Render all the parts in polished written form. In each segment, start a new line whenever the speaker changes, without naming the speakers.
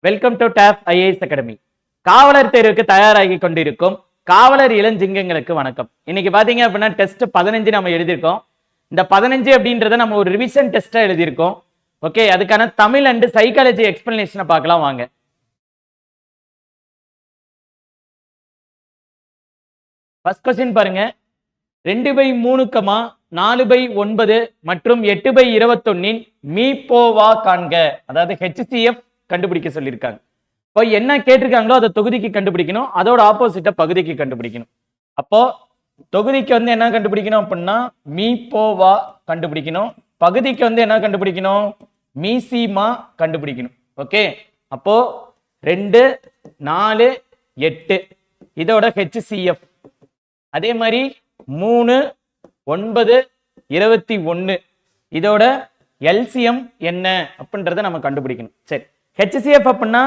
Welcome to top IAS academy. காவலர் தேர்வுக்கு தயாராகி கொண்டிருக்கும் காவலர் இளஞ்சிங்கங்களுக்கு வணக்கம். இன்னைக்கு பாத்தீங்க அப்படின்னா டெஸ்ட் 15 நம்ம எழுதியிருக்கோம். இந்த 15 அப்படின்றத நம்ம ஒரு ரிவிஷன் டெஸ்டா எழுதியிருக்கோம். ஓகே, அதுக்கான தமிழ் அண்ட் சைக்காலஜி எக்ஸ்பிளனேஷனை பார்க்கலாம் வாங்க. ஃபர்ஸ்ட் கொஸ்டின் பாருங்க. 2/3, 4/9 மற்றும் 8/21 மீபோவா காண்க. அதாவது HCF கண்டுபிடிக்க சொல்லியிருக்காங்க. இப்போ என்ன கேட்டிருக்காங்களோ அதை தொகுதிக்கு கண்டுபிடிக்கணும், அதோட ஆப்போசிட்ட பகுதிக்கு கண்டுபிடிக்கணும். அப்போ தொகுதிக்கு வந்து என்ன கண்டுபிடிக்கணும் அப்படின்னா மீபோவா கண்டுபிடிக்கணும், பகுதிக்கு வந்து என்ன கண்டுபிடிக்கணும் மீசிமா கண்டுபிடிக்கணும். ஓகே, அப்போ 2, 4, 8 இதோட HCF, அதே மாதிரி 3, 9, 21 இதோட LCM என்ன அப்படின்றத நம்ம கண்டுபிடிக்கணும். சரி, HCF அப்படின்னா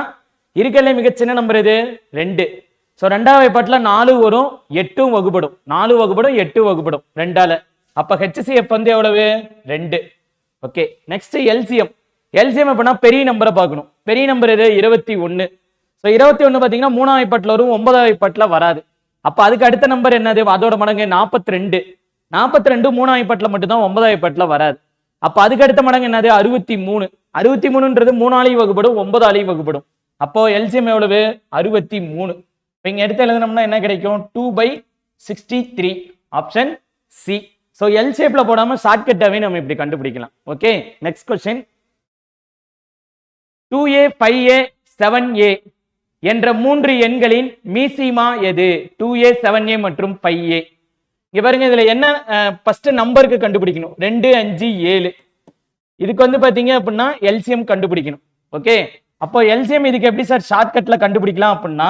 இருக்கல மிக சின்ன நம்பர் இது 2. ஸோ 2வது பாட்டில் 4 வரும், 8 வகுப்படும், 4 வகுப்படும் 8 வகுப்படும் 2ஆல. அப்ப HCF வந்து எவ்வளவு 2. Okay, next LCM. LCM அப்படின்னா பெரிய நம்பரை பார்க்கணும். பெரிய நம்பர் இது 21. ஸோ 21 பார்த்தீங்கன்னா 3வது பாட்டில் வரும், 9வது பாட்டில் வராது. அப்ப அதுக்கு அடுத்த நம்பர் என்னது, அதோட மடங்கு 42. 42 3வது பாட்டில் மட்டும்தான், 9வது பாட்டில் வராது. அப்ப அதுக்கு அடுத்த மடங்கு என்னது 63. 63ன்றது 3ஆலையும் வகுப்படும், 9ஆலையும் வகுப்படும். அப்போ LCM எவ்வளவு 63. இங்க எடுத்து எழுதணும்னா என்ன கிடைக்கும் 2/63, ஆப்ஷன் சி. ஸோ எல் ஷேப்ல போடாம ஷார்ட்கட்டாவே நம்ம இப்படி கண்டுபிடிக்கலாம். Okay, next question. 2A, 5A, 7A என்ற 3 எண்களின் மீசிமா எது? 2A, 7A மற்றும் 5A. இங்க பாருங்க, இதுல என்ன ஃபர்ஸ்ட் நம்பருக்கு கண்டுபிடிக்கணும். 2, 5, 7. இதுக்கு வந்து பாத்தீங்க அப்படின்னா LCM கண்டுபிடிக்கணும். ஓகே, அப்போ LCM இதுக்கு எப்படி சார் ஷார்ட்கட்ல கண்டுபிடிக்கலாம் அப்படின்னா,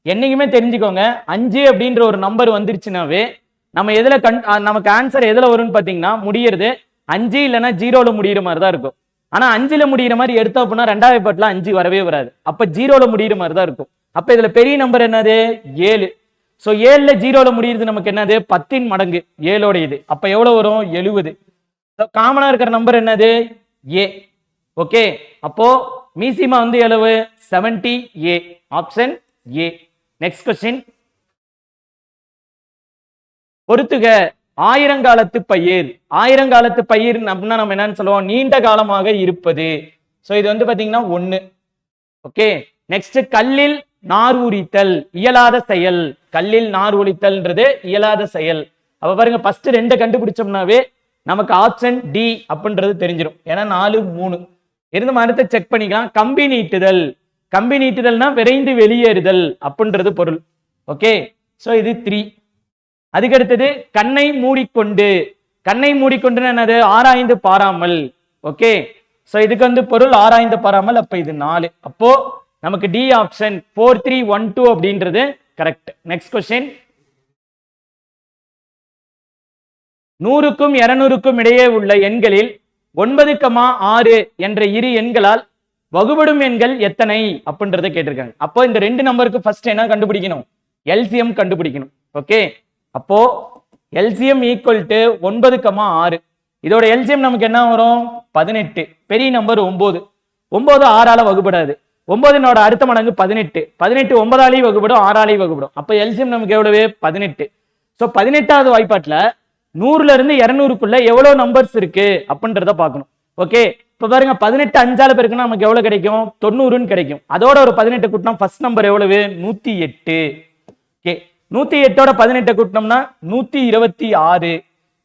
என்னைக்குமே தெரிஞ்சுக்கோங்க 5 அப்படின்ற ஒரு நம்பர் வந்துருச்சுனாவே நம்ம எதுல நமக்கு ஆன்சர் எதுல வரும்னு பாத்தீங்கன்னா முடியறது 5 இல்லைன்னா 0ல முடியிற மாதிரி தான் இருக்கும். ஆனா 5ல முடியிற மாதிரி எடுத்தோம் அப்படின்னா 2வது பாட்டுல 5 வரவே வராது. அப்ப 0ல முடியிற மாதிரி தான் இருக்கும். அப்ப இதுல பெரிய நம்பர் என்னது 7. ஸோ 7ல 0ல முடியுது நமக்கு என்னது 10 மடங்கு 7ஓட இது. அப்ப எவ்வளவு வரும் 70. காமனா இருக்கிற நம்பர் என்னது A. ஓகே, அப்போ மீசிமா வந்து எவ்வளவு 70A, option A. Next question. பொறுத்துக ஆயிரங்காலத்து பயிர். ஆயிரங்காலத்து பயிர் அப்படின்னா நம்ம என்னன்னு சொல்லுவோம், நீண்ட காலமாக இருப்பது. ஸோ இது வந்து பாத்தீங்கன்னா 1. ஓகே, நெக்ஸ்ட் கல்லில் நார் உரித்தல் இயலாத செயல். கல்லில் நார் உரித்தல்ன்றது இயலாத செயல். அப்ப பாருங்க ஃபர்ஸ்ட் 2 கண்டுபிடிச்சோம்னாவே நமக்கு ஆப்ஷன் டி அப்படின்றது தெரிஞ்சிடும். ஏன்னா 4, 3 இருந்து அடுத்து செக் பண்ணிக்கலாம். கம்பி நீட்டுதல். கம்பி நீட்டுதல்னா விரைந்து வெளியேறுதல் அப்படின்றது பொருள். ஓகே, ஸோ இது 3. அதுக்கு அடுத்தது கண்ணை மூடிக்கொண்டு. கண்ணை மூடிக்கொண்டு என்னது ஆராய்ந்து பாராமல். ஓகே, ஸோ இதுக்கு வந்து பொருள் ஆராய்ந்து பாராமல். அப்ப இது 4. அப்போ நமக்கு டி ஆப்ஷன் 4312 அப்படின்றது கரெக்ட். Next question. 100க்கும் 200க்கும் இடையே உள்ள எண்களில் 9,6 என்ற இரு எண்களால் வகுபடும் எண்கள் எத்தனை அப்படின்றத கேட்டிருக்காங்க. அப்போ இந்த 2 நம்பருக்கு ஃபர்ஸ்ட் என்ன கண்டுபிடிக்கணும் LCM கண்டுபிடிக்கணும். ஓகே, அப்போ LCM ஈக்குவல் டு 9,6. இதோட LCM நமக்கு என்ன வரும் 18. பெரிய நம்பர் 9. 9 6ஆல வகுப்படாது. 9னோட அடுத்த மடங்கு 18. 18 9ஆலையும் வகுப்படும், 6ஆலையும் வகுப்படும். அப்ப LCM நமக்கு எவ்வளவு 18. ஸோ 18வது வாய்ப்பாட்டுல 100ல இருந்து 200க்குள்ள எவ்வளவு நம்பர்ஸ் இருக்கு அப்படின்றத பார்க்கணும். ஓகே, இப்ப பாருங்க 18 5ஆல பெருக்குன்னா நமக்கு எவ்வளவு கிடைக்கும் 90ன்னு கிடைக்கும். அதோட ஒரு 18 கூட்டினா ஃபர்ஸ்ட் நம்பர் எவ்வளவு 108. ஓகே, 108ஓட 18 கூட்டினோம்னா 126.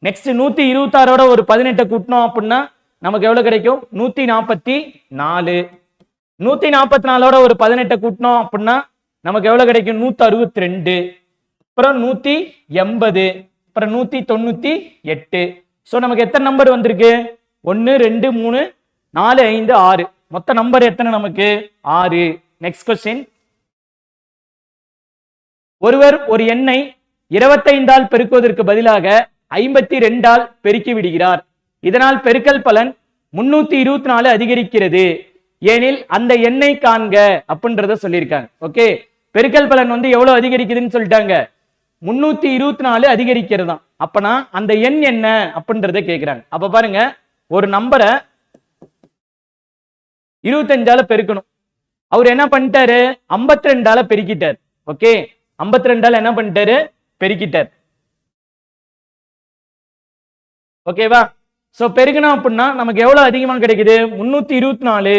நெக்ஸ்ட் 126ஓட ஒரு 18 கூட்டினோம் அப்படின்னா நமக்கு எவ்வளவு கிடைக்கும் 144. 144ஓட ஒரு 18 கூட்டினோம் அப்படின்னா நமக்கு எவ்வளவு கிடைக்கும் 162. அப்புறம் 180, அப்புறம் 198. ஸோ நமக்கு எத்தனை நம்பர் வந்திருக்கு 1, 2, 3, 4, 5, 6. மொத்த நம்பர் எத்தனை நமக்கு 6. Next question. ஒருவர் ஒரு எண்ணை 25ஆல் பெருக்குவதற்கு பதிலாக 52ஆல் பெருக்கி விடுகிறார். இதனால் பெருக்கல் பலன் 324 அதிகரிக்கிறது ஏனில் அந்த எண்ணை காண்க அப்படின்றத சொல்லியிருக்காங்க. ஓகே, பெருக்கல் பலன் வந்து எவ்வளவு அதிகரிக்குதுன்னு சொல்லிட்டாங்க 324 அதிகரிக்கிறதா. அப்பனா அந்த எண் என்ன அப்படின்றத கேட்கிறாங்க. அப்ப பாருங்க, ஒரு நம்பரை 25ஆல பெருக்கணும். அவர் என்ன பண்ணிட்டாரு 52ஆல பெருக்கிட்டார். ஓகே, 52ஆல என்ன பண்ணிட்டாரு பெருக்கிட்டார். ஓகேவா? சோ பெருக்கணும் அப்படின்னா நமக்கு எவ்வளவு அதிகமா கிடைக்குது 324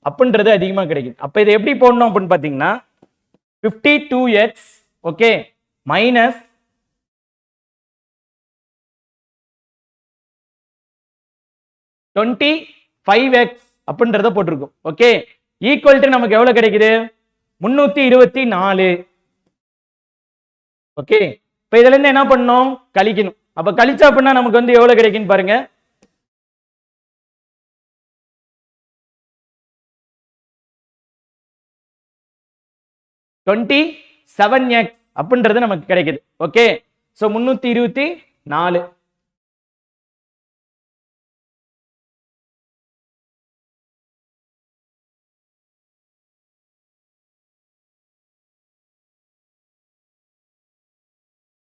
அப்படின்றது அதிகமா கிடைக்குது. அப்ப இதை எப்படி போடணும் அப்படின்னு பாத்தீங்கன்னா 52x ஓகே மைனஸ் 25x அப்படின்றத போட்டிருக்கும். ஓகே, ஈக்குவல் டு நமக்கு எவ்வளவு கிடைக்குது 324. ஓகே, இப்ப இதுல இருந்து என்ன பண்ணணும் கழிக்கணும். அப்ப கழிச்சா அப்படின்னா நமக்கு வந்து எவ்வளவு கிடைக்குன்னு பாருங்க. $27x அப்படின்றது நமக்கு கிடைக்குது. Okay, so 324.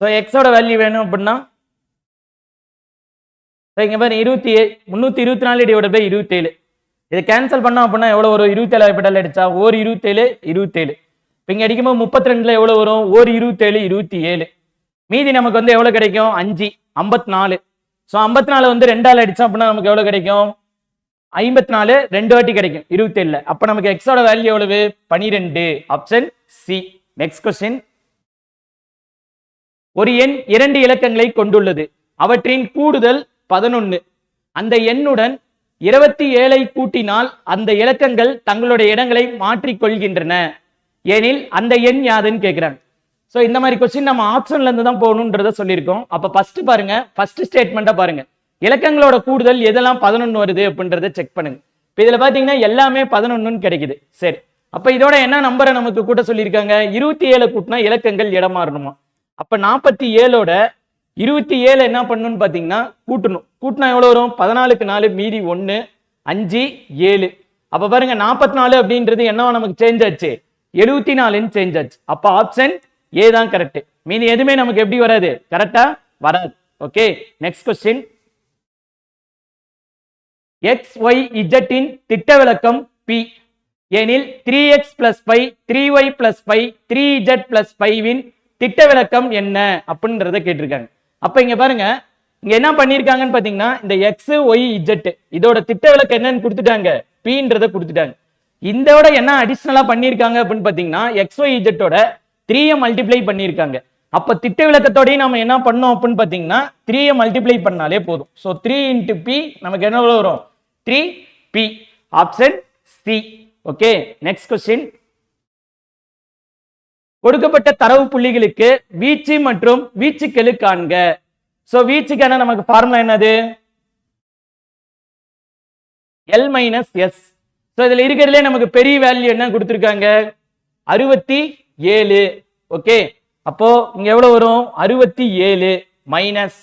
சோ x ஓட வேல்யூ வேணும் அப்படின்னா இங்க பாருங்க 324 டிவைட் பை 27. இதை கேன்சல் பண்ணோம் அப்படின்னா எவ்வளவு வரும் 27 பெட்டல் அடிச்சா ஓர் 27 27. இங்க அடிக்கும்போது 32ல எவ்வளவு வரும் ஓர் 27 27. மீதி நமக்கு வந்து எவ்வளவு கிடைக்கும் 5 54. சோ 54 வந்து 2ஆல அடிச்சோம் அப்படின்னா நமக்கு எவ்வளவு கிடைக்கும் 54 ரெண்டு வாட்டி கிடைக்கும் 27. அப்ப நமக்கு x ஓட வேல்யூ எவ்வளவு 12. Option C. Next question. ஒரு எண் 2 இலக்கங்களை கொண்டுள்ளது. அவற்றின் கூடுதல் 11. அந்த எண்ணுடன் 27ஐ கூட்டினால் அந்த இலக்கங்கள் தங்களுடைய இடங்களை மாற்றிக் கொள்கின்றன எனில் அந்த எண் யாதுன்னு கேட்கிறாங்க. சோ இந்த மாதிரி கொஸ்டின் நம்ம ஆப்ஷன்ல இருந்து தான் போகணும்ன்றத சொல்லியிருக்கோம். அப்ப ஃபர்ஸ்ட் பாருங்க, ஃபர்ஸ்ட் ஸ்டேட்மெண்ட்டை பாருங்க. இலக்கங்களோட கூடுதல் எதெல்லாம் 11 வருது அப்படின்றத செக் பண்ணுங்க. இப்ப இதுல பாத்தீங்கன்னா எல்லாமே 11ன்னு கிடைக்குது. சரி, அப்ப இதோட என்ன நம்பரை நமக்கு கூட்ட சொல்லியிருக்காங்க 27 கூட்டினா இலக்கங்கள் இடம் மாறணுமா. அப்ப 47ஓட 27 என்ன பண்ணணும்னு பாத்தீங்கன்னா கூட்டணும். கூட்டினா எவ்வளவு வரும் 14க்கு 4 மீதி 1 5 7. அப்ப பாருங்க 44 அப்படின்றது என்னவா நமக்கு சேஞ்ச் ஆச்சு 74ன்னு சேஞ்ச் ஆச்சு. அப்ப ஆப்ஷன் ஏ தான் கரெக்ட். மீதி எதுவுமே நமக்கு எப்படி வராது கரெக்டா வராது. Okay, next question. XYZ இன் திட்ட விலக்கம் P எனில் 3x plus 5 3y plus 5 3z plus 5 இன் திட்ட விலக்கம் என்ன அப்படின்றத கேட்டிருக்காங்க. அப்ப இங்க பாருங்க, இங்க என்ன பண்ணிருக்காங்கன்னு பாத்தீங்கன்னா இந்த XYZ இதோட திட்ட விலக்கம் என்னன்னு கொடுத்துட்டாங்க Pன்றத கொடுத்துட்டாங்க. இதோட என்ன அடிஷனலா பண்ணிருக்காங்க அப்படின்னு பாத்தீங்கன்னா XYZ ஓட 3 மல்டிப்ளை பண்ணிருக்காங்க. அப்ப திட்ட விலக்கத்தோடய நம்ம என்ன பண்ணோம் அப்படின்னு பாத்தீங்கன்னா 3 மல்டிப்ளை பண்ணாலே போதும். சோ 3 into P நமக்கு என்ன வரும் 3P. Option C. Okay, next question. கொடுக்கப்பட்ட தரவு புள்ளிகளுக்கு வீச்சு மற்றும் வீச்சுக்கெழு காண்க. சோ வீச்சுக்கான நமக்கு ஃபார்முலா என்னது L minus S. சோ இதுல இருக்கிறதுலே நமக்கு பெரிய வேல்யூ என்ன கொடுத்திருக்காங்க 67. ஓகே, அப்போ இங்க எவ்வளவு வரும் 67 மைனஸ்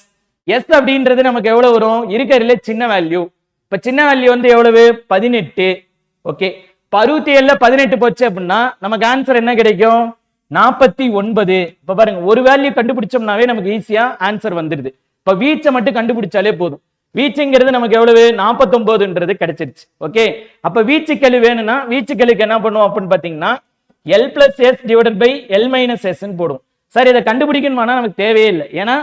S அப்படின்றது நமக்கு எவ்வளவு வரும் இருக்கிறதுல சின்ன வேல்யூ. இப்ப சின்ன வேல்யூ வந்து எவ்வளவு 18. ஓகே, 67ல 18 போச்சு அப்படின்னா நமக்கு ஆன்சர் என்ன கிடைக்கும் 49. இப்ப பாருங்க ஒரு வேல்யூ கண்டுபிடிச்சோம்னாவே நமக்கு ஈஸியா ஆன்சர் வந்துடுது. இப்ப வீச்சை மட்டும் கண்டுபிடிச்சாலே போதும். வீச்சுங்கிறது நமக்கு எவ்வளவு 49ன்றது கிடைச்சிருச்சு. ஓகே, அப்ப வீச்சுக்கெழு வேணும்னா வீச்சுக்கெழுக்கு என்ன பண்ணுவோம் அப்படின்னு பாத்தீங்கன்னா L plus S divided by L minus S ன்னு போடும். சார் இதை கண்டுபிடிக்கணும்னா நமக்கு தேவையே இல்லை. ஏன்னா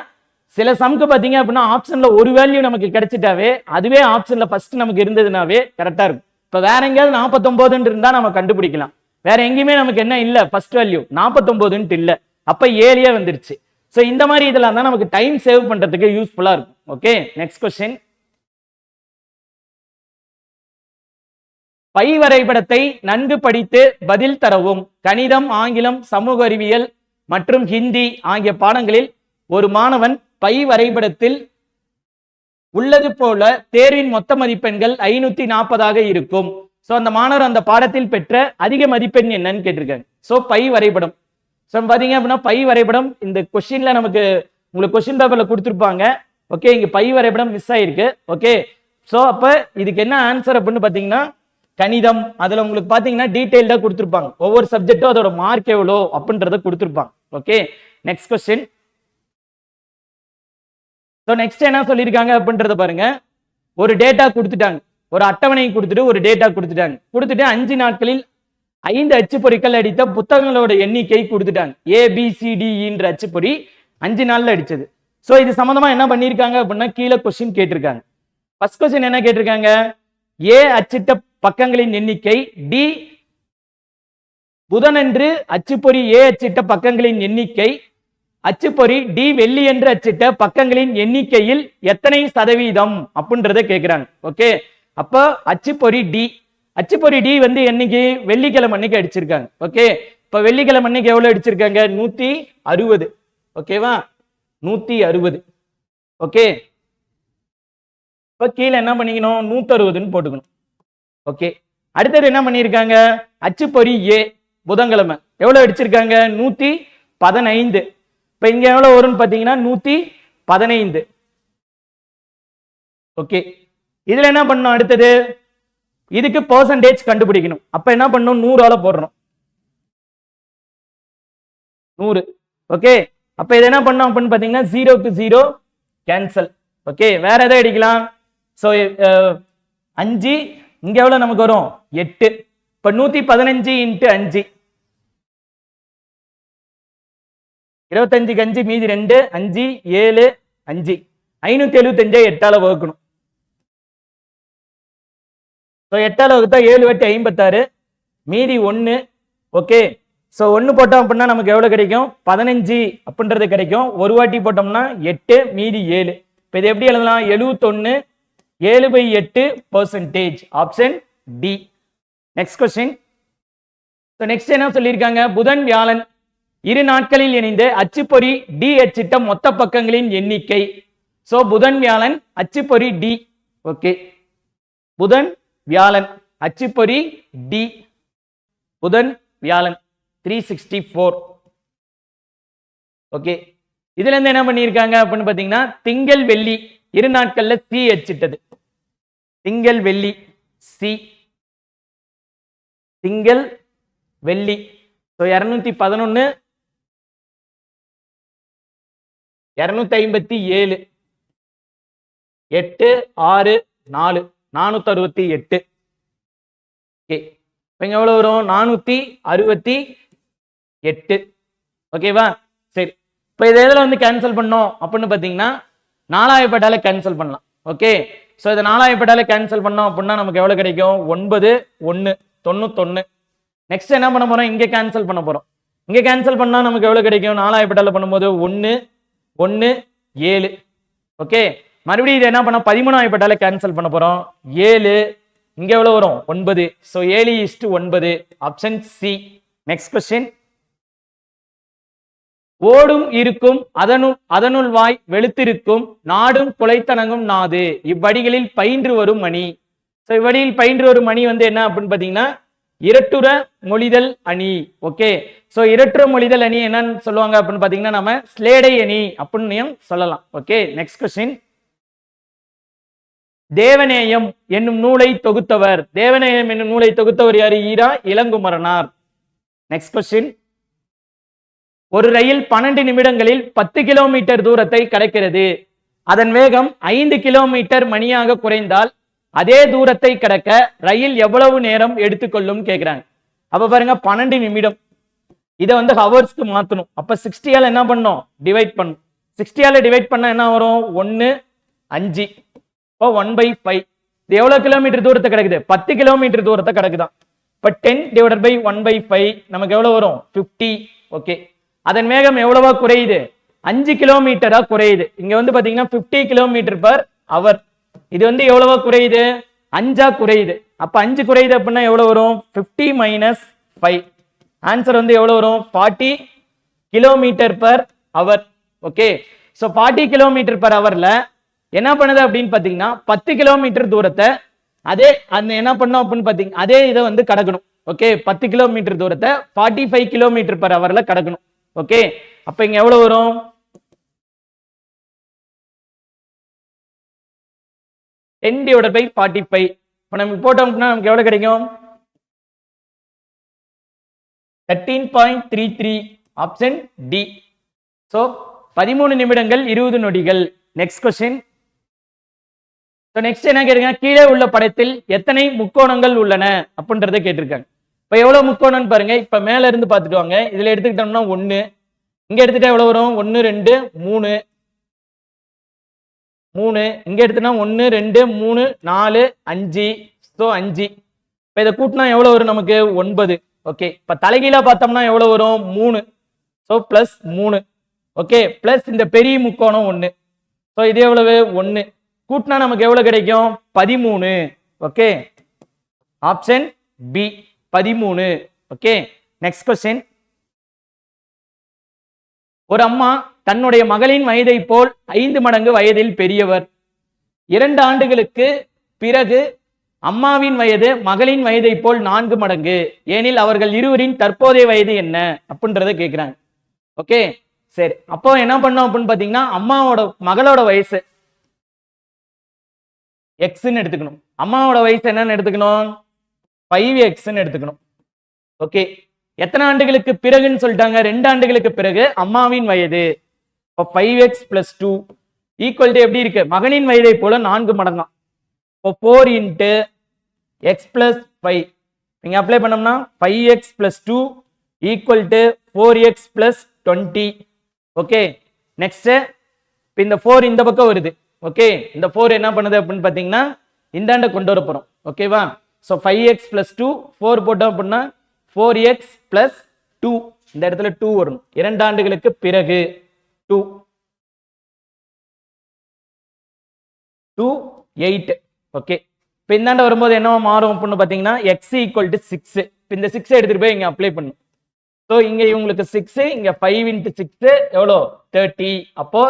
சில சம்க்கு பாத்தீங்க அப்படின்னா ஆப்ஷன்ல ஒரு வேல்யூ நமக்கு கிடைச்சிட்டாவே அதுவே ஆப்ஷன்ல ஃபர்ஸ்ட் நமக்கு இருந்ததுனாவே கரெக்டா இருக்கும். இப்ப வேற எங்கேயாவது 49 இருந்தா நம்ம கண்டுபிடிக்கலாம். வேற எங்கேயுமே நமக்கு என்ன இல்ல ஃபர்ஸ்ட் வேல்யூ 49 இல்ல. அப்ப 7 வந்துருச்சு. சோ இந்த மாதிரி இதெல்லாம் தான் நமக்கு டைம் சேவ் பண்றதுக்கு யூஸ்ஃபுல்லா இருக்கும். Okay, next question. பை வரைபடத்தை நன்கு படித்து பதில் தரவும். கணிதம், ஆங்கிலம், சமூக அறிவியல் மற்றும் ஹிந்தி ஆகிய பாடங்களில் ஒரு மாணவன் பை வரைபடத்தில் உள்ளது போல தேர்வின் மொத்த மதிப்பெண்கள் 540ஆக இருக்கும். சோ அந்த மாணவர் அந்த பாடத்தில் பெற்ற அதிக மதிப்பெண் என்னன்னு கேட்டிருக்காங்க. சோ பை வரைபடம். சோ பாத்தீங்க அப்படின்னா பை வரைபடம் இந்த கொஸ்டின்ல நமக்கு உங்களுக்கு கொஸ்டின் பேப்பர்ல கொடுத்துருப்பாங்க. ஓகே, இங்க பை வரைபடம் மிஸ் ஆயிருக்கு. ஓகே, சோ அப்ப இதுக்கு என்ன ஆன்சர் அப்படின்னு பாத்தீங்கன்னா கணிதம். அதுல உங்களுக்கு பாத்தீங்கன்னா டீடைல்டா கொடுத்துருப்பாங்க. ஒவ்வொரு சப்ஜெக்டும் அதோட மார்க் எவ்வளோ அப்படின்றத கொடுத்துருப்பாங்க. Okay, next question. So next என்ன சொல்லியிருக்காங்க அப்படின்றத பாருங்க. ஒரு டேட்டா கொடுத்துட்டாங்க, ஒரு அட்டவணை கொடுத்துட்டு ஒரு டேட்டா கொடுத்துட்டாங்க. கொடுத்துட்டு 5 நாட்களில் 5 அச்சுப்பொறிகள் அடித்த புத்தகங்களோட எண்ணிக்கை கொடுத்துட்டாங்க. ABCDEன்ற அச்சுப்பொறி 5 நாள்ல அடிச்சது. சோ இது சம்பந்தமா என்ன பண்ணிருக்காங்க அப்படின்னா கீழே கொஸ்டின் கேட்டிருக்காங்க. ஃபர்ஸ்ட் கொஸ்டின் என்ன கேட்டிருக்காங்க? A அச்சிட்ட பக்கங்களின் எண்ணிக்கை, D புதனன்று அச்சுப்பொறி A அச்சிட்ட பக்கங்களின் எண்ணிக்கை, அச்சுப்பொறி D வெள்ளியன்று அச்சிட்ட பக்கங்களின் எண்ணிக்கையில் எத்தனை சதவீதம் அப்படின்றத கேட்கிறாங்க. ஓகே, அப்ப அச்சுப்பொறி D வந்து என்னைக்கு? வெள்ளிக்கிழமை அன்னைக்கு அடிச்சிருக்காங்க. ஓகே, இப்ப வெள்ளிக்கிழமை அன்னைக்கு எவ்வளவு அடிச்சிருக்காங்க? 160. ஓகேவா? 160. ஓகே, இப்ப கீழே என்ன பண்ணிக்கணும்? 160ன்னு போட்டுக்கணும். ஓகே, அடுத்தது என்ன பண்ணிருக்காங்க? அச்சுப்பொறி A புதன்கிழமை எவ்வளவு அடிச்சிருக்காங்க? 115. இப்ப இங்க எவ்வளவு வரும்னு பாத்தீங்கன்னா 115. ஓகே, இதுல என்ன பண்ணணும்? அடுத்தது இதுக்கு பெர்சன்டேஜ் கண்டுபிடிக்கணும். அப்ப என்ன பண்ணணும்? 100ஆல போடுறோம். 100. ஓகே, அப்ப இது என்ன பண்ணோம் அப்படின்னு பாத்தீங்கன்னா 0க்கு 0 கேன்சல். ஓகே, வேற எதை அடிக்கலாம்? சோ 5 இங்க எவ்வளவு நமக்கு வரும்? 8. இப்ப 115 × 5 25 5 மீதி 2 5 7 5 575 8ஆல வகுக்கணும். 8ஆல வகுத்தா 7 × 8 56 மீதி 1. ஓகே, சோ 1 போட்டோம் அப்படின்னா நமக்கு எவ்வளவு கிடைக்கும்? 15 அப்படின்றது கிடைக்கும். ஒரு வாட்டி போட்டோம்னா 8 மீதி 7. இப்ப இது எப்படி எழுதலாம்? 71 7/8%. Option D. Next question. So next என்ன சொல்லியிருக்காங்க? புதன் வியாழன் இரு நாட்களில் இணைந்து அச்சுப்பொறி D அச்சிட்ட மொத்த பக்கங்களின் எண்ணிக்கை. சோ புதன் வியாழன் அச்சுப்பொறி D. ஓகே, புதன் வியாழன் அச்சுப்பொறி D. புதன் வியாழன் 364. ஓகே, இதுல இருந்து என்ன பண்ணிருக்காங்க அப்படின்னு பாத்தீங்கன்னா திங்கள் வெள்ளி இரு நாட்கள்ல C அச்சிட்டது. திங்கள் வெள்ளி C, திங்கள் வெள்ளி. சோ 211 257 8 6 4 468. ஓகே, இங்க எவ்வளவு வரும்? 468. ஓகேவா? சரி, இப்ப இதை எதுல வந்து கேன்சல் பண்ணோம் அப்படின்னு பாத்தீங்கன்னா 4ஆயிரப்பட்டால கேன்சல் பண்ணலாம். ஓகே, சோ இதை 4ஆயிரப்பட்டால கேன்சல் பண்ணோம் அப்படின்னா நமக்கு எவ்வளவு கிடைக்கும்? 9 1 91. நெக்ஸ்ட் என்ன பண்ண போறோம்? இங்க கேன்சல் பண்ண போறோம். இங்க கேன்சல் பண்ணா நமக்கு எவ்வளவு கிடைக்கும்? 4ஆயிரப்பட்டால பண்ணும்போது 1 1 7. ஓகே, மறுபடியும் இது என்ன பண்ண? 13ஆயிரப்பட்டால கேன்சல் பண்ண போறோம். 7 இங்க எவ்வளவு வரும்? 9. So 7:9. Option C. Next question. ஓடும் இருக்கும் அதனுள் வாய் வெளுத்திருக்கும் நாடும் குலைத்தனங்கும் நாது இவ்வடிகளில் பயின்று வரும் மணி. சோ இவ்வடியில் பயின்று வரும் மணி வந்து என்ன அப்படின்னு பாத்தீங்கன்னா இரட்டுற மொழிதல் அணி. ஓகே, சோ இரட்டுற மொழிதல் அணி என்னன்னு சொல்லுவாங்க அப்படின்னு பாத்தீங்கன்னா நம்ம ஸ்லேடை அணி அப்படின்னு சொல்லலாம். Okay, next question. தேவநேயம் என்னும் நூலை தொகுத்தவர். தேவநேயம் என்னும் நூலை தொகுத்தவர் யாரு? ஈரா இளங்குமரனார். Next question. ஒரு ரயில் 12 நிமிடங்களில் 10 கிலோமீட்டர் தூரத்தை கடக்கிறது. அதன் வேகம் 5 கிலோமீட்டர் மணியாக குறைந்தால் அதே தூரத்தை கடக்க ரயில் எவ்வளவு நேரம் எடுத்துக்கொள்ளும் கேட்கிறாங்க. அப்ப பாருங்க 12 நிமிடம். இதை வந்து ஹவர்ஸ்க்கு மாத்தணும். அப்ப 60ஆல என்ன பண்ணும்? டிவைட் பண்ணும். 60ஆல டிவைட் பண்ணா என்ன வரும்? 1 5. இப்போ 1/5. இது எவ்வளவு கிலோமீட்டர் தூரத்தை கிடக்குது? 10 கிலோமீட்டர் தூரத்தை கிடக்குதான். இப்ப 10 / 1/5 நமக்கு எவ்வளவு வரும்? 50. ஓகே, அதன் வேகம் எவ்வளவா குறையுது? 5 கிலோமீட்டரா குறையுது. இங்க வந்து பாத்தீங்கன்னா 50 km/h. இது வந்து எவ்வளவா குறையுது? 5ஆ குறையுது. அப்ப 5 குறையுது அப்படின்னா எவ்வளவு வரும்? 50 - 5. ஆன்சர் வந்து எவ்வளவு வரும்? 40 km/h. ஓகே, சோ 40 km/hல என்ன பண்ணுது அப்படின்னு பாத்தீங்கன்னா 10 கிலோமீட்டர் தூரத்தை அதே அந்த என்ன பண்ணோம் அப்படின்னு பாத்தீங்கன்னா அதே இதை வந்து கடக்கணும். ஓகே, 10 கிலோமீட்டர் தூரத்தை 45 km/hல கடக்கணும். ஓகே, அப்ப இங்க எவ்வளவு வரும்? 10 / 45. இப்ப நம்ம போட்டோம்னா நமக்கு எவ்வளவு கிடைக்கும்? 13.33. Option D. சோ 13 நிமிடங்கள் 20 நொடிகள். Next question. நெக்ஸ்ட் என்ன கேட்டிருக்காங்க? கீழே உள்ள படத்தில் எத்தனை முக்கோணங்கள் உள்ளன அப்படின்றத கேட்டிருக்காங்க. இப்ப எவ்வளவு முக்கோணம்னு பாருங்க. இப்ப மேல இருந்து பார்த்துட்டு வாங்க. இதுல எடுத்துக்கிட்டோம்னா 1, இங்க எடுத்துட்டா எவ்வளவு வரும்? 1 2 3 3, இங்க எடுத்தனா 1 2 3 4 5, சோ 5. இப்ப இத கூட்டினா எவ்வளவு வரும் நமக்கு? 9. ஓகே, இப்ப தலைகீழா பார்த்தோம்னா எவ்வளவு வரும்? 3, சோ பிளஸ் 3. ஓகே, பிளஸ் இந்த பெரிய முக்கோணம் 1, சோ இது எவ்வளவு? 1 கூட்டினா நமக்கு எவ்வளவு கிடைக்கும்? 13. Okay, option B 13. Okay, next question. ஒரு அம்மா தன்னுடைய மகளின் வயதை போல் 5 மடங்கு வயதில் பெரியவர். 2 ஆண்டுகளுக்கு பிறகு அம்மாவின் வயது மகளின் வயதை போல் 4 மடங்கு ஏனில் அவர்கள் இருவரின் தற்போதைய வயது என்ன அப்படின்றத கேக்குறாங்க. ஓகே, சரி, அப்போ என்ன பண்ணோம் அப்படின்னு பாத்தீங்கன்னா, அம்மாவோட மகளோட வயசு எக்ஸ்ன்னு எடுத்துக்கணும். அம்மாவோட வயசு என்னன்னு எடுத்துக்கணும்? 5x எடுத்துக்கணும். ஓகே, எத்தனை ஆண்டுகளுக்கு பிறகுன்னு சொல்லிட்டாங்க? 2 ஆண்டுகளுக்கு பிறகு அம்மாவின் வயது. 5x plus 2 ஈக்குவல் டு எப்படி இருக்கு? மகனின் வயதை போல 4 மடங்காம். 4 into x plus 5 நீங்க அப்ளை பண்ணோம்னா 5x plus 2 equal to 4x plus 20. Okay, next இந்த 4 இந்த பக்கம் வருது. ஓகே, இந்த 4 என்ன பண்ணுது அப்படின்னு பாத்தீங்கன்னா இந்தாண்ட கொண்டு வர போறோம். ஓகேவா? சோ 5x plus 2 4 போட்டோம் அப்படின்னா 4x plus 2 இந்த இடத்துல 2 வரும். 2 ஆண்டுகளுக்கு பிறகு 2 8. ஓகே, இப்போ இந்தாண்ட வரும்போது என்னவா மாறும் அப்படின்னு பாத்தீங்கன்னா x equal to 6. இந்த 6 எடுத்துட்டு போய் இங்க அப்ளை பண்ணும். சோ இங்க இவங்களுக்கு 6, இங்க 5 into 6 எவ்வளோ? 30. அப்போ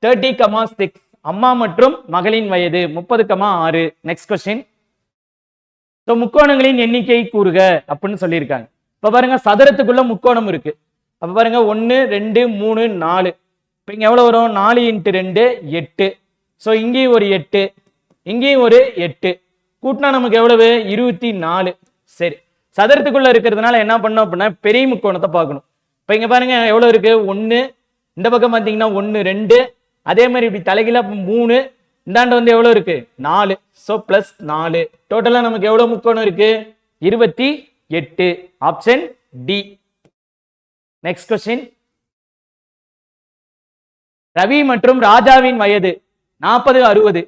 30,6 அம்மா மற்றும் மகளின் வயது 30,6. Next question. சோ முக்கோணங்களின் எண்ணிக்கை கூறுக அப்படின்னு சொல்லியிருக்காங்க. இப்ப பாருங்க, சதுரத்துக்குள்ள முக்கோணம் இருக்கு. அப்ப பாருங்க 1 2 3 4. இப்ப இங்க எவ்வளவு வரும்? 4 into 2 8. சோ இங்கேயும் ஒரு 8, இங்கேயும் ஒரு 8 கூட்டினா நமக்கு எவ்வளவு? 24. சரி, சதுரத்துக்குள்ள இருக்கிறதுனால என்ன பண்ணோம் அப்படின்னா பெரிய முக்கோணத்தை பார்க்கணும். இப்ப இங்க பாருங்க எவ்வளவு இருக்கு? 1, இந்த பக்கம் பாத்தீங்கன்னா 1 2, அதே மாதிரி இப்படி தலைகீழா 3, இந்தாண்ட வந்து எவ்வளவு இருக்கு? 4. So plus 4. டோட்டலா நமக்கு எவ்வளவு முக்கோணம் இருக்கு? 28. Option D. Next question. Ravi மற்றும் ராஜாவின் வயது 40 60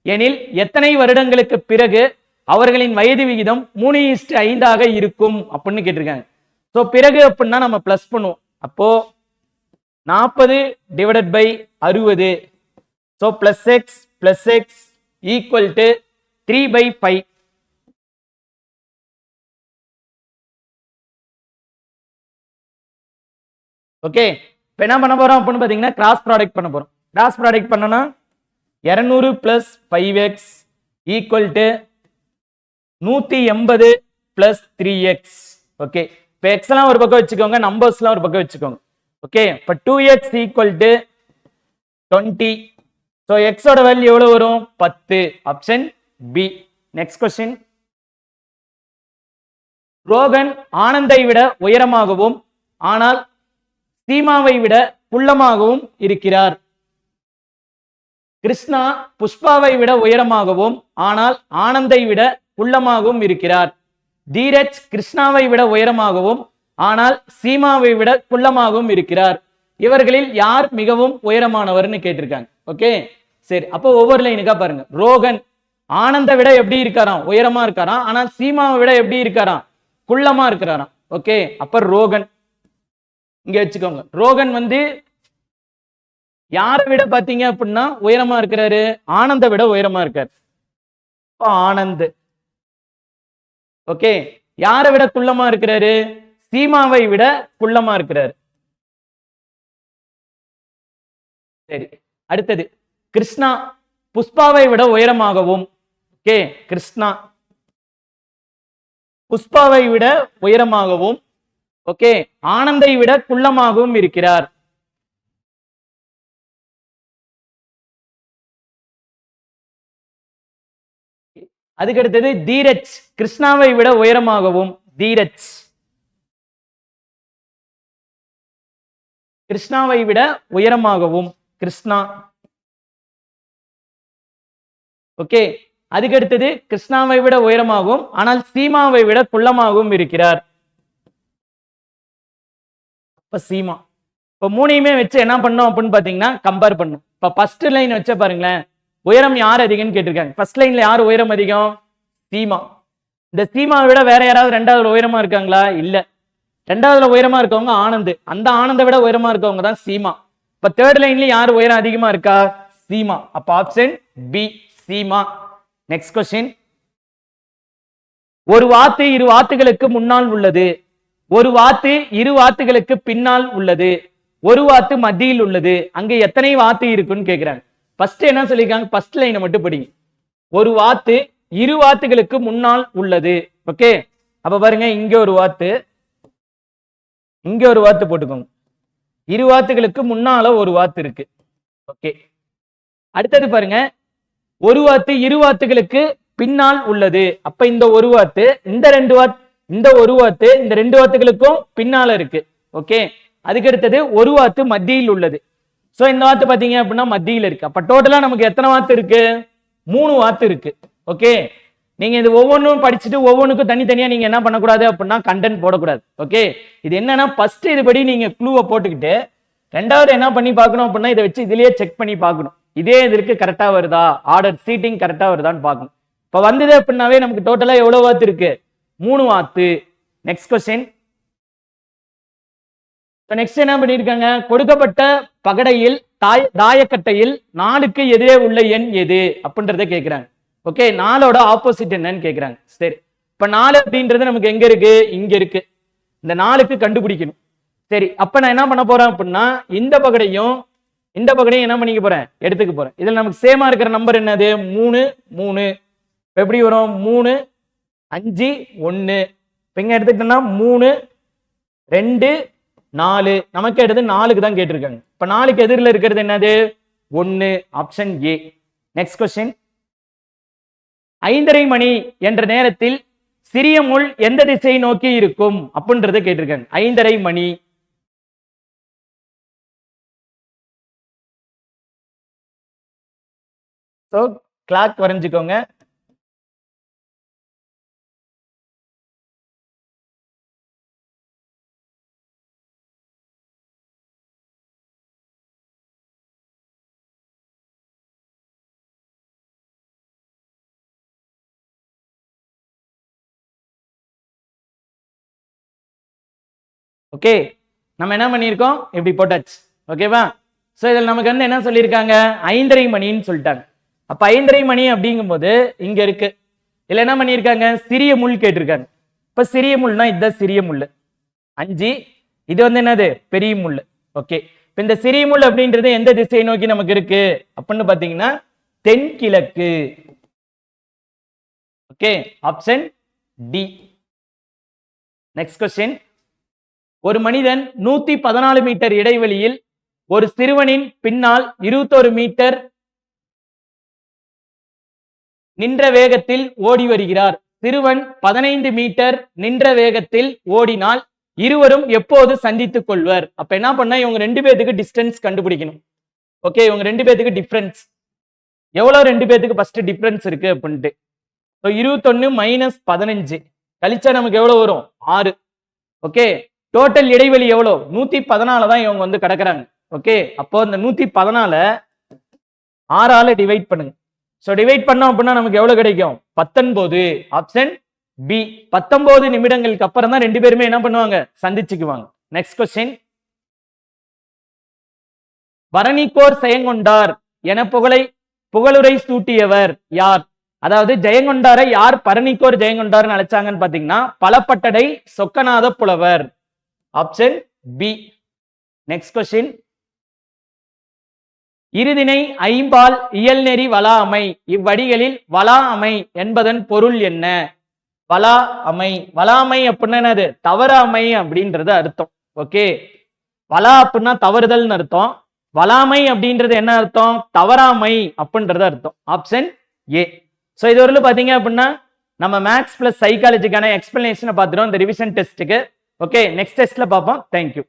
எனில் எத்தனை வருடங்களுக்கு பிறகு அவர்களின் வயது விகிதம் 3:5 இருக்கும் அப்படின்னு கேட்டிருக்காங்க. சோ பிறகு அப்படின்னா நம்ம பிளஸ் பண்ணுவோம். அப்போ 40 divided by 60. So plus x equal to 3/5. Okay, இப்போ என்ன பண்ண போறோம் அப்படின்னு பாத்தீங்கன்னா கிராஸ் ப்ராடக்ட் பண்ண போறோம். கிராஸ் ப்ராடக்ட் பண்ணனா 200 plus 5x equal to 180 plus 3x. Okay, இப்போ எக்ஸ் எல்லாம் ஒரு பக்கம் வச்சுக்கோங்க, நம்பர்ஸ்லாம் ஒரு பக்கம் வச்சுக்கோங்க. ஓகே, இப்போ 2x ஈக்குவல் டு 20. ஸோ எக்ஸோட வேல்யூ எவ்வளவு வரும்? 10. Option B. Next question. Rohan ஆனந்தை விட உயரமாகவும் ஆனால் சீமாவை விட குள்ளமாகவும் இருக்கிறார். கிருஷ்ணா புஷ்பாவை விட உயரமாகவும் ஆனால் ஆனந்தை விட குள்ளமாகவும் இருக்கிறார். தீரஜ் கிருஷ்ணாவை விட உயரமாகவும் ஆனால் சீமாவை விட குள்ளமாகவும் இருக்கிறார். இவர்களில் யார் மிகவும் உயரமானவர்னு கேட்டிருக்காங்க. ஓகே, சரி, அப்போ ஒவ்வொரு லைனுக்கா பாருங்க. ரோகன் ஆனந்தை விட எப்படி இருக்காராம்? உயரமா இருக்காராம். ஆனால் சீமாவை விட எப்படி இருக்காராம்? குள்ளமா இருக்கிறாராம். ஓகே, அப்ப ரோகன் இங்க வச்சுக்கோங்க. ரோகன் வந்து யாரை விட பாத்தீங்க அப்படின்னா உயரமா இருக்கிறாரு? ஆனந்தை விட உயரமா இருக்காரு. ஆனந்த். ஓகே, யாரை விட குள்ளமா இருக்கிறாரு? சீமாவை விட குள்ளமா இருக்கிறாரு. சரி, அடுத்தது கிருஷ்ணா புஷ்பாவை விட உயரமாகவும். ஓகே, கிருஷ்ணா புஷ்பாவை விட உயரமாகவும் ஓகே ஆனந்தை விட குள்ளமாகவும் இருக்கிறார். அதுக்கு அடுத்தது தீரஜ் கிருஷ்ணாவை விட உயரமாகவும். தீரஜ் கிருஷ்ணாவை விட உயரமாகவும். கிருஷ்ணா ஓகே. அதுக்கு அடுத்தது கிருஷ்ணாவை விட உயரமாகவும் ஆனால் சீமாவை விட குள்ளமாகவும் இருக்கிறார். இப்ப சீமா. இப்ப மூணையுமே வச்சு என்ன பண்ணோம் அப்படின்னு பாத்தீங்கன்னா கம்பேர் பண்ணும். இப்ப ஃபர்ஸ்ட் லைன் வச்ச பாருங்களேன், உயரம் யார் அதிகம்னு கேட்டிருக்காங்க. ஃபர்ஸ்ட் லைன்ல யார் உயரம் அதிகம்? சீமா. இந்த சீமாவை விட வேற யாராவது ரெண்டாவது உயரமா இருக்காங்களா? இல்ல. ரெண்டாவதுல உயரமா இருக்கவங்க ஆனந்த். அந்த ஆனந்தை விட உயரமா இருக்கவங்க தான் சீமா. இப்ப தேர்ட் லைன்ல யார் உயரம் அதிகமா இருக்கா? சீமா. அப்ப option B Seema. Next question. ஒரு வாத்து இரு வாத்துகளுக்கு முன்னால் உள்ளது, ஒரு வாத்து இரு வாத்துகளுக்கு பின்னால் உள்ளது, ஒரு வாத்து மத்தியில் உள்ளது, அங்க எத்தனை வாத்து இருக்குன்னு கேக்குறாங்க. ஃபர்ஸ்ட் என்ன சொல்லிருக்காங்க? ஃபர்ஸ்ட் லைனை மட்டும் படிங்க. ஒரு வாத்து இரு வாத்துகளுக்கு முன்னால் உள்ளது. ஓகே, அப்ப பாருங்க, இங்க ஒரு வாத்து, இங்க ஒரு வாத்து போட்டுக்கோங்க. இரு வாத்துகளுக்கு முன்னால ஒரு வாத்து இருக்கு. ஓகே, அடுத்தது பாருங்க, ஒரு வாத்து இரு வாத்துகளுக்கு பின்னால் உள்ளது. அப்ப இந்த ஒரு வாத்து இந்த ரெண்டு வாத்து, இந்த ஒரு வாத்து இந்த ரெண்டு வாத்துகளுக்கும் பின்னால இருக்கு. ஓகே, அதுக்கு அடுத்தது ஒரு வாத்து மத்தியில் உள்ளது. சோ இந்த வாத்து பாத்தீங்க அப்படின்னா மத்தியில் இருக்கு. அப்ப டோட்டலா நமக்கு எத்தனை வாத்து இருக்கு? 3 வாத்து இருக்கு. ஓகே, நீங்க இது ஒவ்வொன்றும் படிச்சுட்டு ஒவ்வொன்றுக்கும் தனித்தனியா நீங்க என்ன பண்ணக்கூடாது அப்படின்னா கண்டென்ட் போடக்கூடாது. ஓகே, இது என்னன்னா ஃபர்ஸ்ட் இதுபடி நீங்க க்ளூவை போட்டுக்கிட்டு ரெண்டாவது என்ன பண்ணி பார்க்கணும் அப்படின்னா இதை வச்சு இதுலயே செக் பண்ணி பார்க்கணும். இதே இதற்கு கரெக்டா வருதா, ஆர்டர் சீட்டிங் கரெக்டா வருதான்னு பார்க்கணும். இப்ப வந்தது அப்படின்னாவே நமக்கு டோட்டலா எவ்வளவு வாத்து இருக்கு? 3 வாத்து. Next question. நெக்ஸ்ட் என்ன பண்ணிருக்காங்க? கொடுக்கப்பட்ட பகடையில் தாயக்கட்டையில் 4க்கு எதிரே உள்ள எண் எது அப்படின்றத கேட்கிறாங்க. ஓகே, 4ஓட ஆப்போசிட் என்னன்னு கேட்கிறாங்க. சரி, இப்ப 4 அப்படின்றது நமக்கு எங்க இருக்கு? இங்க இருக்கு. இந்த 4க்கு கண்டுபிடிக்கணும். சரி, அப்ப நான் என்ன பண்ண போறேன் அப்படின்னா இந்த பகடையும் இந்த பகடையும் என்ன பண்ணிக்க போறேன்? எடுத்துக்க போறேன். இதுல நமக்கு சேமா இருக்கிற நம்பர் என்னது? 3 3. எப்படி வரும்? 3 5 1. இங்க எடுத்துக்கிட்டோம்னா 3 2 4. நமக்கு எடுத்து 4க்கு தான் கேட்டிருக்காங்க. இப்ப 4க்கு எதிரில் இருக்கிறது என்னது? 1. Option A. Next question. 5:30 மணி என்ற நேரத்தில் சிறிய முள் எந்த திசையை நோக்கி இருக்கும் அப்படின்றத கேட்டிருக்காங்க. 5:30 மணி. சோ கிளாக் வரைஞ்சுக்கோங்க. ஓகே, நம்ம என்ன பண்ணியிருக்கோம்? இப்படி போட்டாச்சு. ஓகேவா? சோ இதில் நமக்கு வந்து என்ன சொல்லியிருக்காங்க? 5:30 மணின்னு சொல்லிட்டாங்க. அப்ப 5:30 மணி அப்படிங்கும் போது இங்க இருக்கு. இதுல என்ன பண்ணியிருக்காங்க? சிறிய முள் கேட்டிருக்காங்க. இப்ப சிறிய முள்னா இதுதான் சிறிய முள் 5. இது வந்து என்னது? பெரிய முள். ஓகே, இப்ப இந்த சிறிய முள் அப்படின்றது எந்த திசையை நோக்கி நமக்கு இருக்கு அப்படின்னு பாத்தீங்கன்னா தென்கிழக்கு. Okay, option D. Next question. ஒரு மனிதன் 114 மீட்டர் இடைவெளியில் ஒரு சிறுவனின் பின்னால் 21 மீட்டர் நின்ற வேகத்தில் ஓடி வருகிறார். சிறுவன் 15 மீட்டர் நின்ற வேகத்தில் ஓடினால் இருவரும் எப்போது சந்தித்துக் கொள்வர்? அப்ப என்ன பண்ணா இவங்க 2 பேத்துக்கு டிஸ்டன்ஸ் கண்டுபிடிக்கணும். ஓகே, இவங்க 2 பேத்துக்கு டிஃபரன்ஸ் எவ்வளவு? 2 பேத்துக்கு ஃபர்ஸ்ட் டிஃபரன்ஸ் இருக்கு அப்படின்ட்டு 21 மைனஸ் 15 கழிச்சா நமக்கு எவ்வளவு வரும்? 6. ஓகே, டோட்டல் இடைவெளி எவ்வளவு? 114 தான் இவங்க வந்து கடக்குறாங்க. ஓகே, அப்போ இந்த 114 6ஆல டிவைட் பண்ணுங்க. சோ டிவைட் பண்ணோம் அப்படின்னா நமக்கு எவ்வளவு கிடைக்கும்? 19. Option B. 19 நிமிடங்களுக்கு அப்புறம் தான் 2 பேருமே என்ன பண்ணுவாங்க? சந்திச்சுக்குவாங்க. Next question. பரணிக்கோர் செயங்கொண்டார் என புகழுரை சூட்டியவர் யார்? அதாவது ஜெயங்கொண்டாரை யார் பரணிக்கோர் ஜெயங்கொண்டார்னு அழைச்சாங்கன்னு பாத்தீங்கன்னா Palapattadai Chokkanatha Pulavar. Option B. Next question. இருதினை ஐம்பால் இயல்நெறி வலா அமை இவ்வடிகளில் வலா அமை என்பதன் பொருள் என்ன? வலா அமை. வலாமை அப்படின்னா என்னது? தவறாமை அப்படின்றது அர்த்தம். ஓகே, வலா அப்படின்னா தவறுதல்னு அர்த்தம். வலாமை அப்படின்றது என்ன அர்த்தம்? தவறாமை அப்படின்றது அர்த்தம். Option A. சோ இது வரல பாத்தீங்க அப்படின்னா நம்ம மேத்ஸ் பிளஸ் சைக்காலஜிக்கான எக்ஸ்பிளனேஷனை பார்த்துட்டோம் இந்த ரிவிஷன் டெஸ்ட்டுக்கு. ஓகே, நெக்ஸ்ட் டெஸ்ட்ல பார்ப்போம். தேங்க்யூ.